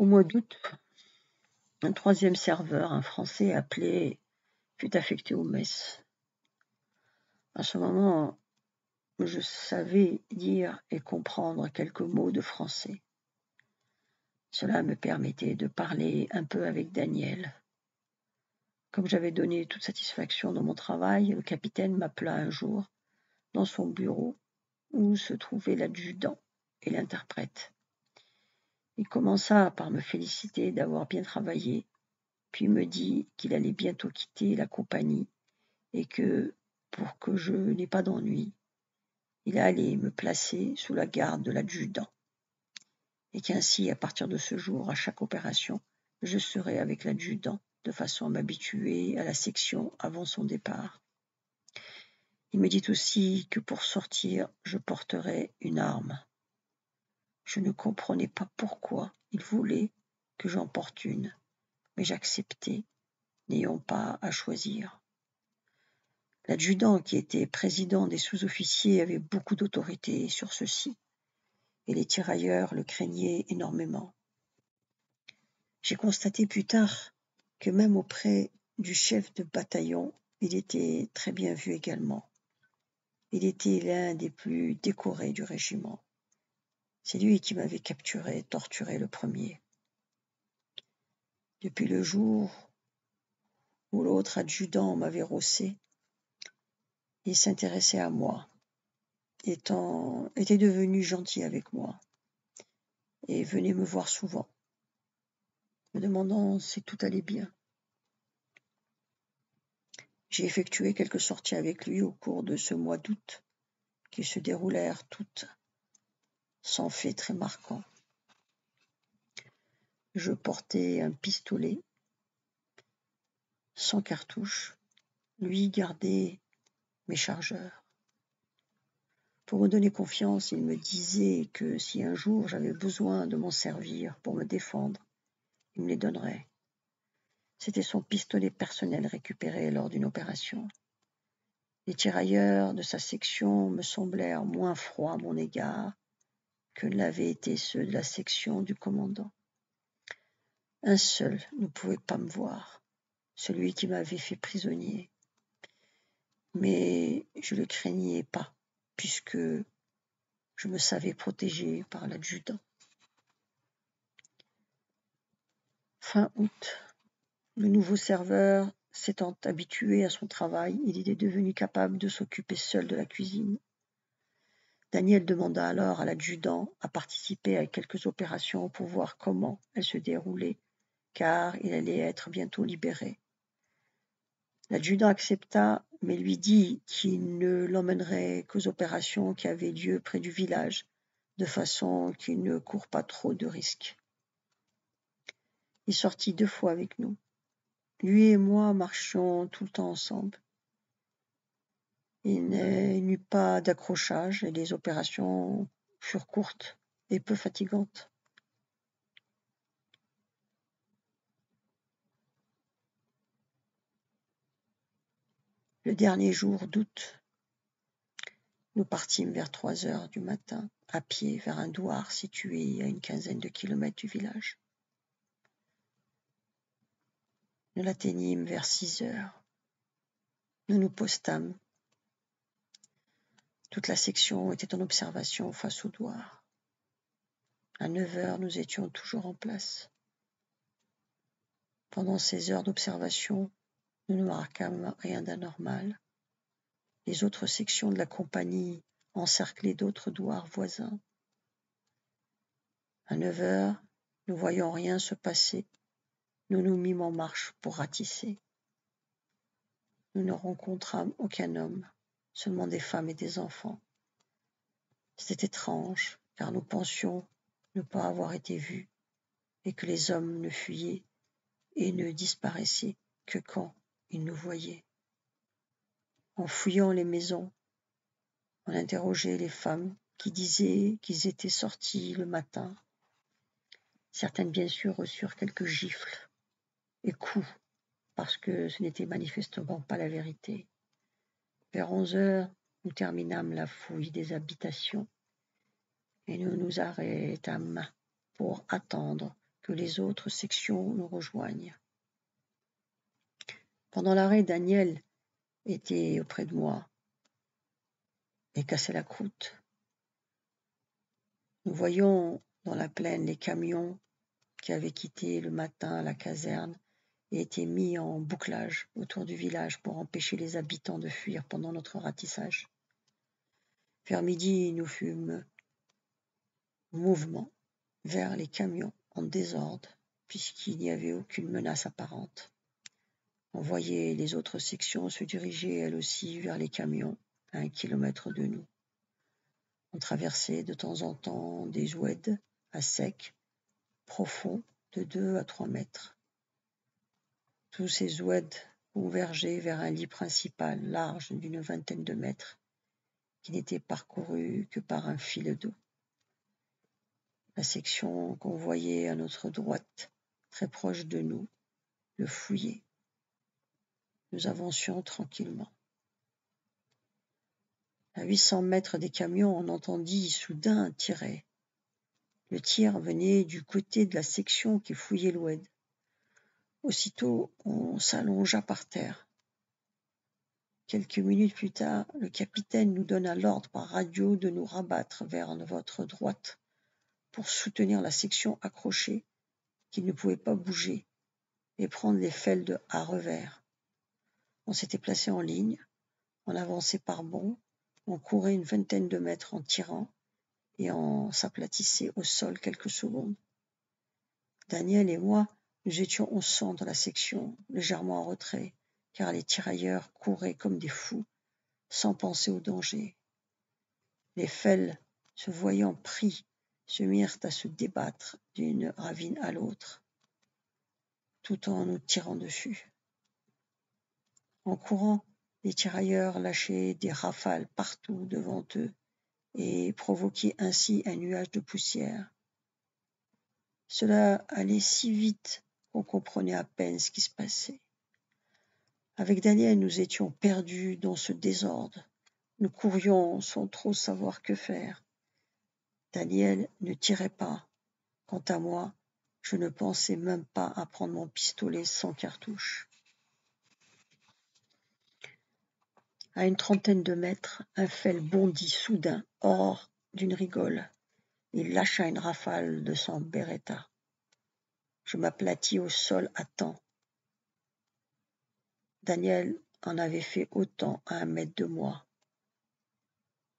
Au mois d'août, un troisième serveur, un Français appelé, fut affecté aux messes. À ce moment, je savais dire et comprendre quelques mots de français. Cela me permettait de parler un peu avec Daniel. Comme j'avais donné toute satisfaction dans mon travail, le capitaine m'appela un jour dans son bureau où se trouvait l'adjudant et l'interprète. Il commença par me féliciter d'avoir bien travaillé, puis me dit qu'il allait bientôt quitter la compagnie et que, pour que je n'aie pas d'ennui, il allait me placer sous la garde de l'adjudant, et qu'ainsi, à partir de ce jour, à chaque opération, je serais avec l'adjudant, de façon à m'habituer à la section avant son départ. Il me dit aussi que pour sortir, je porterais une arme. Je ne comprenais pas pourquoi il voulait que j'en porte une, mais j'acceptais, n'ayant pas à choisir. L'adjudant, qui était président des sous-officiers, avait beaucoup d'autorité sur ceux-ci, et les tirailleurs le craignaient énormément. J'ai constaté plus tard que même auprès du chef de bataillon, il était très bien vu également. Il était l'un des plus décorés du régiment. C'est lui qui m'avait capturé et torturé le premier. Depuis le jour où l'autre adjudant m'avait rossé, il s'intéressait à moi, était devenu gentil avec moi, et venait me voir souvent, me demandant si tout allait bien. J'ai effectué quelques sorties avec lui au cours de ce mois d'août, qui se déroulèrent toutes sans fait très marquant. Je portais un pistolet sans cartouche, lui gardait mes chargeurs. Pour me donner confiance, il me disait que si un jour j'avais besoin de m'en servir pour me défendre, il me les donnerait. C'était son pistolet personnel récupéré lors d'une opération. Les tirailleurs de sa section me semblèrent moins froids à mon égard que ne l'avaient été ceux de la section du commandant. Un seul ne pouvait pas me voir, celui qui m'avait fait prisonnier. Mais je le craignais pas, puisque je me savais protégé par l'adjudant. Fin août, le nouveau serveur s'étant habitué à son travail, il était devenu capable de s'occuper seul de la cuisine. Daniel demanda alors à l'adjudant à participer à quelques opérations pour voir comment elles se déroulaient, car il allait être bientôt libéré. L'adjudant accepta, mais lui dit qu'il ne l'emmènerait qu'aux opérations qui avaient lieu près du village, de façon qu'il ne court pas trop de risques. Il sortit 2 fois avec nous. Lui et moi marchions tout le temps ensemble. Il n'y eut pas d'accrochage et les opérations furent courtes et peu fatigantes. Le dernier jour d'août, nous partîmes vers 3 heures du matin, à pied, vers un douar situé à une quinzaine de kilomètres du village. Nous l'atteignîmes vers 6 heures. Nous nous postâmes. Toute la section était en observation face au douar. À 9 heures, nous étions toujours en place. Pendant ces heures d'observation, nous ne marquâmes rien d'anormal. Les autres sections de la compagnie encerclaient d'autres douars voisins. À 9 heures, ne voyant rien se passer, nous nous mîmes en marche pour ratisser. Nous ne rencontrâmes aucun homme, seulement des femmes et des enfants. C'était étrange, car nous pensions ne pas avoir été vus, et que les hommes ne fuyaient et ne disparaissaient que quand ils nous voyaient. En fouillant les maisons, on interrogeait les femmes qui disaient qu'ils étaient sortis le matin. Certaines, bien sûr, reçurent quelques gifles et coups, parce que ce n'était manifestement pas la vérité. Vers 11 heures, nous terminâmes la fouille des habitations et nous nous arrêtâmes pour attendre que les autres sections nous rejoignent. Pendant l'arrêt, Daniel était auprès de moi et cassait la croûte. Nous voyions dans la plaine les camions qui avaient quitté le matin la caserne et étaient mis en bouclage autour du village pour empêcher les habitants de fuir pendant notre ratissage. Vers midi, nous fûmes mouvement vers les camions en désordre, puisqu'il n'y avait aucune menace apparente. On voyait les autres sections se diriger elles aussi vers les camions, à 1 kilomètre de nous. On traversait de temps en temps des oueds à sec, profonds de 2 à 3 mètres. Tous ces oueds convergeaient vers un lit principal large d'une vingtaine de mètres, qui n'était parcouru que par un fil d'eau. La section qu'on voyait à notre droite, très proche de nous, le fouillait. Nous avancions tranquillement. À 800 mètres des camions, on entendit soudain un tirer. Le tir venait du côté de la section qui fouillait l'oued. Aussitôt, on s'allongea par terre. Quelques minutes plus tard, le capitaine nous donna l'ordre par radio de nous rabattre vers votre droite pour soutenir la section accrochée qui ne pouvait pas bouger et prendre les feldes à revers. On s'était placé en ligne, on avançait par bonds, on courait une vingtaine de mètres en tirant et on s'aplatissait au sol quelques secondes. Daniel et moi, nous étions au centre de la section, légèrement en retrait, car les tirailleurs couraient comme des fous, sans penser au danger. Les fels, se voyant pris, se mirent à se débattre d'une ravine à l'autre, tout en nous tirant dessus. En courant, les tirailleurs lâchaient des rafales partout devant eux et provoquaient ainsi un nuage de poussière. Cela allait si vite qu'on comprenait à peine ce qui se passait. Avec Daniel, nous étions perdus dans ce désordre. Nous courions sans trop savoir que faire. Daniel ne tirait pas. Quant à moi, je ne pensais même pas à prendre mon pistolet sans cartouche. À une trentaine de mètres, un fel bondit soudain hors d'une rigole. Il lâcha une rafale de son Beretta. Je m'aplatis au sol à temps. Daniel en avait fait autant à 1 mètre de moi.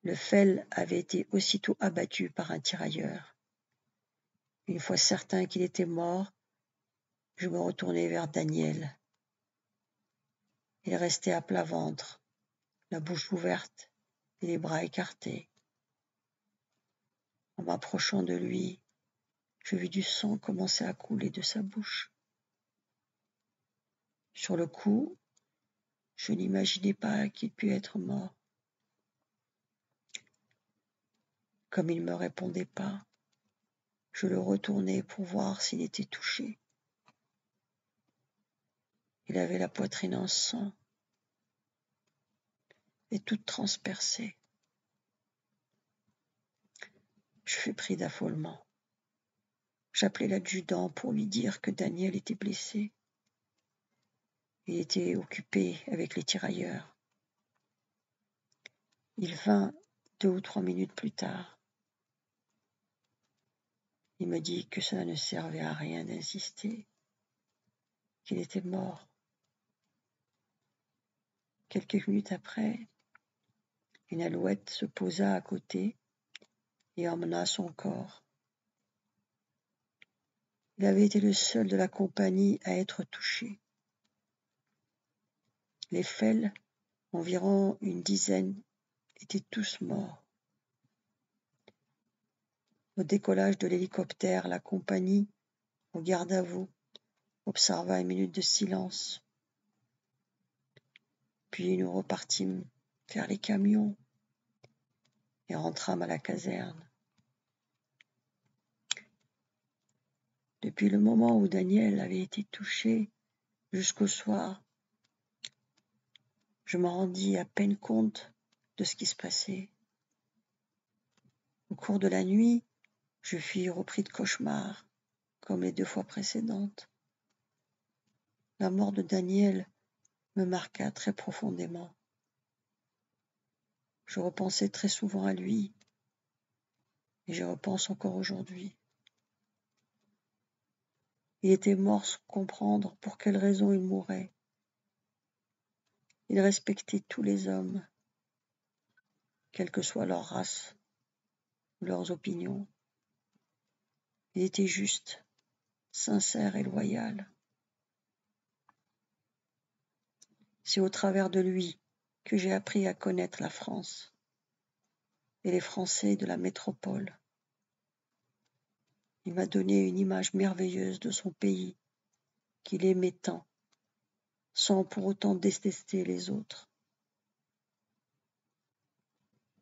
Le fel avait été aussitôt abattu par un tirailleur. Une fois certain qu'il était mort, je me retournai vers Daniel. Il restait à plat ventre, la bouche ouverte et les bras écartés. En m'approchant de lui, je vis du sang commencer à couler de sa bouche. Sur le coup, je n'imaginais pas qu'il pût être mort. Comme il ne me répondait pas, je le retournai pour voir s'il était touché. Il avait la poitrine en sang et toute transpercée. Je fus pris d'affolement. J'appelai l'adjudant pour lui dire que Daniel était blessé. Il était occupé avec les tirailleurs. Il vint 2 ou 3 minutes plus tard. Il me dit que cela ne servait à rien d'insister, qu'il était mort. Quelques minutes après, une alouette se posa à côté et emmena son corps. Il avait été le seul de la compagnie à être touché. Les fels, environ une dizaine, étaient tous morts. Au décollage de l'hélicoptère, la compagnie, au garde-à-vous, observa 1 minute de silence. Puis nous repartîmes vers les camions et rentrâmes à la caserne. Depuis le moment où Daniel avait été touché jusqu'au soir, je me rendis à peine compte de ce qui se passait. Au cours de la nuit, je fus repris de cauchemars comme les 2 fois précédentes. La mort de Daniel me marqua très profondément. Je repensais très souvent à lui et j'y repense encore aujourd'hui. Il était mort sans comprendre pour quelle raison il mourait. Il respectait tous les hommes, quelle que soit leur race ou leurs opinions. Il était juste, sincère et loyal. C'est au travers de lui que j'ai appris à connaître la France et les Français de la métropole. Il m'a donné une image merveilleuse de son pays qu'il aimait tant, sans pour autant détester les autres.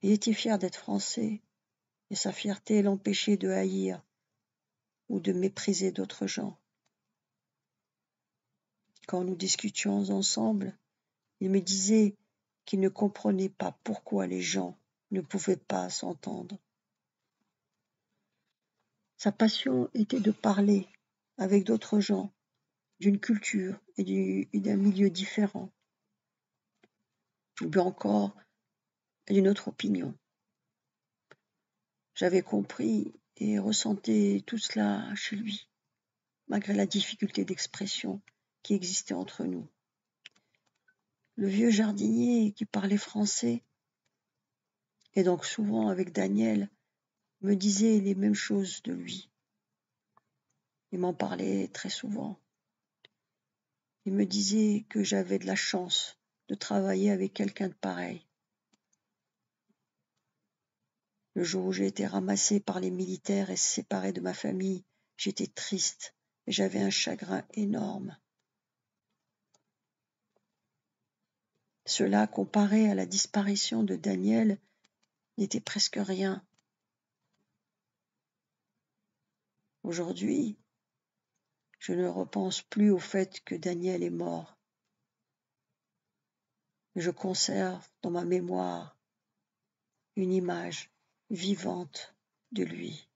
Il était fier d'être français, et sa fierté l'empêchait de haïr ou de mépriser d'autres gens. Quand nous discutions ensemble, il me disait qu'il ne comprenait pas pourquoi les gens ne pouvaient pas s'entendre. Sa passion était de parler avec d'autres gens d'une culture et d'un milieu différent, ou bien encore d'une autre opinion. J'avais compris et ressentais tout cela chez lui, malgré la difficulté d'expression qui existait entre nous. Le vieux jardinier qui parlait français, et donc souvent avec Daniel, me disait les mêmes choses de lui. Il m'en parlait très souvent. Il me disait que j'avais de la chance de travailler avec quelqu'un de pareil. Le jour où j'ai été ramassée par les militaires et séparée de ma famille, j'étais triste et j'avais un chagrin énorme. Cela, comparé à la disparition de Daniel, n'était presque rien. Aujourd'hui, je ne repense plus au fait que Daniel est mort. Je conserve dans ma mémoire une image vivante de lui.